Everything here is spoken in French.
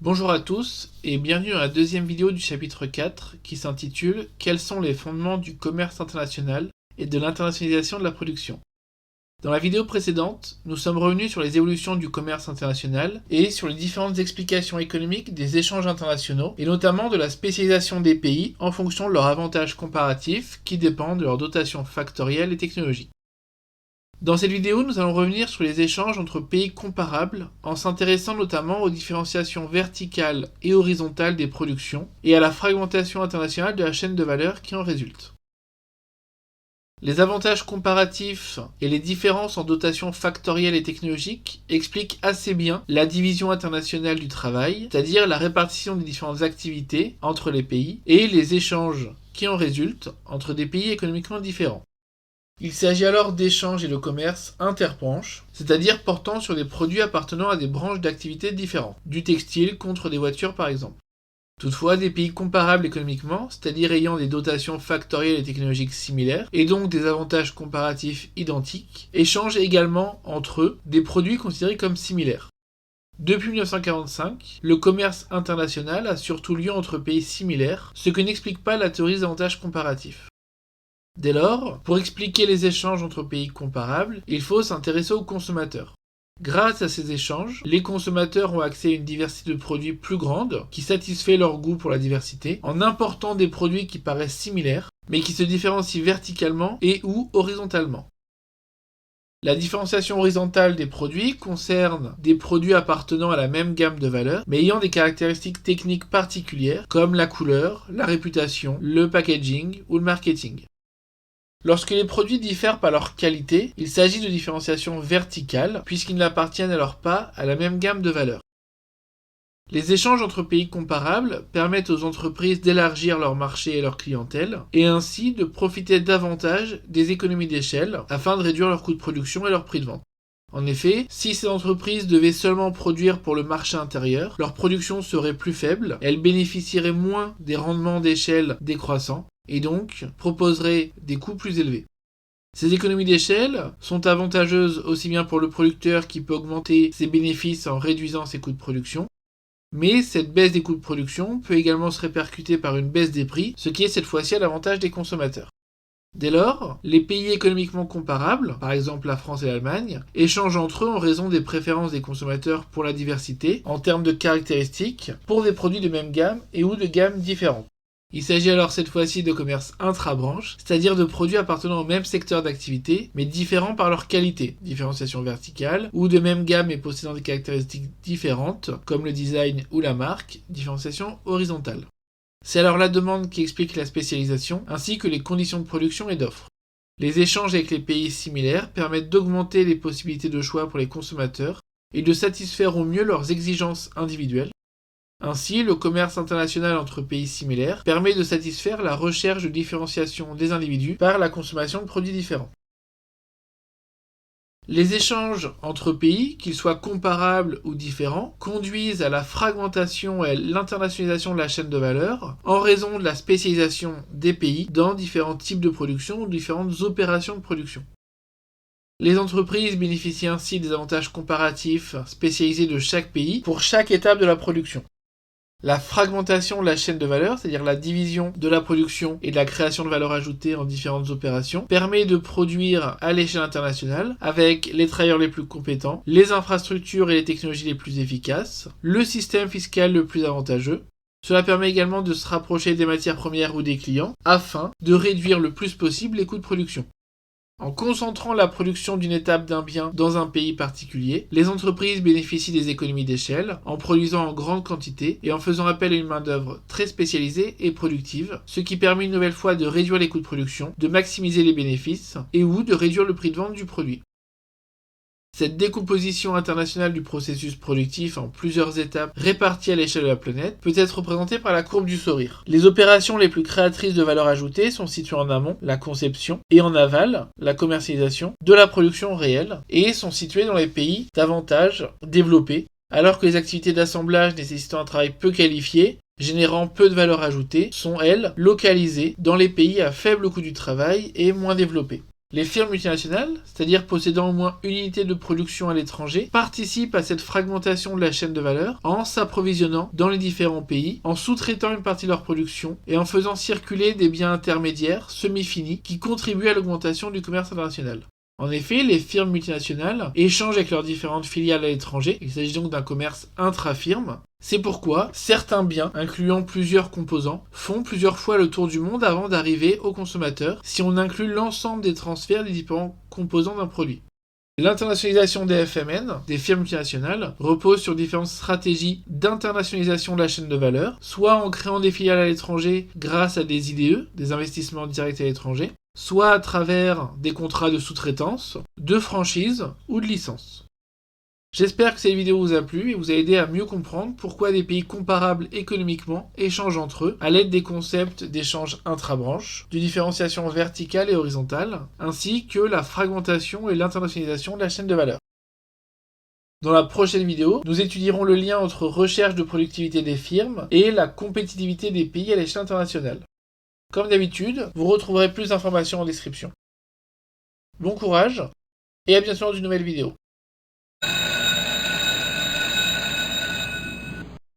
Bonjour à tous et bienvenue dans la deuxième vidéo du chapitre 4 qui s'intitule « Quels sont les fondements du commerce international et de l'internationalisation de la production ?» Dans la vidéo précédente, nous sommes revenus sur les évolutions du commerce international et sur les différentes explications économiques des échanges internationaux et notamment de la spécialisation des pays en fonction de leurs avantages comparatifs qui dépendent de leur dotation factorielle et technologique. Dans cette vidéo, nous allons revenir sur les échanges entre pays comparables en s'intéressant notamment aux différenciations verticales et horizontales des productions et à la fragmentation internationale de la chaîne de valeur qui en résulte. Les avantages comparatifs et les différences en dotation factorielle et technologique expliquent assez bien la division internationale du travail, c'est-à-dire la répartition des différentes activités entre les pays et les échanges qui en résultent entre des pays économiquement différents. Il s'agit alors d'échanges et de commerce interbranches, c'est-à-dire portant sur des produits appartenant à des branches d'activité différentes, du textile contre des voitures par exemple. Toutefois, des pays comparables économiquement, c'est-à-dire ayant des dotations factorielles et technologiques similaires, et donc des avantages comparatifs identiques, échangent également entre eux des produits considérés comme similaires. Depuis 1945, le commerce international a surtout lieu entre pays similaires, ce que n'explique pas la théorie des avantages comparatifs. Dès lors, pour expliquer les échanges entre pays comparables, il faut s'intéresser aux consommateurs. Grâce à ces échanges, les consommateurs ont accès à une diversité de produits plus grande, qui satisfait leur goût pour la diversité, en important des produits qui paraissent similaires, mais qui se différencient verticalement et ou horizontalement. La différenciation horizontale des produits concerne des produits appartenant à la même gamme de valeurs, mais ayant des caractéristiques techniques particulières, comme la couleur, la réputation, le packaging ou le marketing. Lorsque les produits diffèrent par leur qualité, il s'agit de différenciation verticale, puisqu'ils n'appartiennent alors pas à la même gamme de valeurs. Les échanges entre pays comparables permettent aux entreprises d'élargir leur marché et leur clientèle, et ainsi de profiter davantage des économies d'échelle afin de réduire leurs coûts de production et leur prix de vente. En effet, si ces entreprises devaient seulement produire pour le marché intérieur, leur production serait plus faible, elles bénéficieraient moins des rendements d'échelle décroissants, et donc proposeraient des coûts plus élevés. Ces économies d'échelle sont avantageuses aussi bien pour le producteur qui peut augmenter ses bénéfices en réduisant ses coûts de production, mais cette baisse des coûts de production peut également se répercuter par une baisse des prix, ce qui est cette fois-ci à l'avantage des consommateurs. Dès lors, les pays économiquement comparables, par exemple la France et l'Allemagne, échangent entre eux en raison des préférences des consommateurs pour la diversité, en termes de caractéristiques, pour des produits de même gamme et ou de gammes différentes. Il s'agit alors cette fois-ci de commerce intra-branche, c'est-à-dire de produits appartenant au même secteur d'activité, mais différents par leur qualité, différenciation verticale, ou de même gamme et possédant des caractéristiques différentes, comme le design ou la marque, différenciation horizontale. C'est alors la demande qui explique la spécialisation, ainsi que les conditions de production et d'offre. Les échanges avec les pays similaires permettent d'augmenter les possibilités de choix pour les consommateurs et de satisfaire au mieux leurs exigences individuelles. Ainsi, le commerce international entre pays similaires permet de satisfaire la recherche de différenciation des individus par la consommation de produits différents. Les échanges entre pays, qu'ils soient comparables ou différents, conduisent à la fragmentation et à l'internationalisation de la chaîne de valeur en raison de la spécialisation des pays dans différents types de production ou différentes opérations de production. Les entreprises bénéficient ainsi des avantages comparatifs spécialisés de chaque pays pour chaque étape de la production. La fragmentation de la chaîne de valeur, c'est-à-dire la division de la production et de la création de valeur ajoutée en différentes opérations, permet de produire à l'échelle internationale avec les travailleurs les plus compétents, les infrastructures et les technologies les plus efficaces, le système fiscal le plus avantageux. Cela permet également de se rapprocher des matières premières ou des clients afin de réduire le plus possible les coûts de production. En concentrant la production d'une étape d'un bien dans un pays particulier, les entreprises bénéficient des économies d'échelle en produisant en grande quantité et en faisant appel à une main-d'œuvre très spécialisée et productive, ce qui permet une nouvelle fois de réduire les coûts de production, de maximiser les bénéfices et ou de réduire le prix de vente du produit. Cette décomposition internationale du processus productif en plusieurs étapes réparties à l'échelle de la planète peut être représentée par la courbe du sourire. Les opérations les plus créatrices de valeur ajoutée sont situées en amont, la conception, et en aval, la commercialisation, de la production réelle, et sont situées dans les pays davantage développés, alors que les activités d'assemblage nécessitant un travail peu qualifié générant peu de valeur ajoutée, sont elles localisées dans les pays à faible coût du travail et moins développés. Les firmes multinationales, c'est-à-dire possédant au moins une unité de production à l'étranger, participent à cette fragmentation de la chaîne de valeur en s'approvisionnant dans les différents pays, en sous-traitant une partie de leur production et en faisant circuler des biens intermédiaires, semi-finis, qui contribuent à l'augmentation du commerce international. En effet, les firmes multinationales échangent avec leurs différentes filiales à l'étranger, il s'agit donc d'un commerce intra-firme. C'est pourquoi certains biens, incluant plusieurs composants, font plusieurs fois le tour du monde avant d'arriver au consommateur, si on inclut l'ensemble des transferts des différents composants d'un produit. L'internationalisation des FMN, des firmes multinationales, repose sur différentes stratégies d'internationalisation de la chaîne de valeur, soit en créant des filiales à l'étranger grâce à des IDE, des investissements directs à l'étranger, soit à travers des contrats de sous-traitance, de franchise ou de licence. J'espère que cette vidéo vous a plu et vous a aidé à mieux comprendre pourquoi des pays comparables économiquement échangent entre eux à l'aide des concepts d'échange intra-branches, de différenciation verticale et horizontale, ainsi que la fragmentation et l'internationalisation de la chaîne de valeur. Dans la prochaine vidéo, nous étudierons le lien entre recherche de productivité des firmes et la compétitivité des pays à l'échelle internationale. Comme d'habitude, vous retrouverez plus d'informations en description. Bon courage et à bientôt dans une nouvelle vidéo.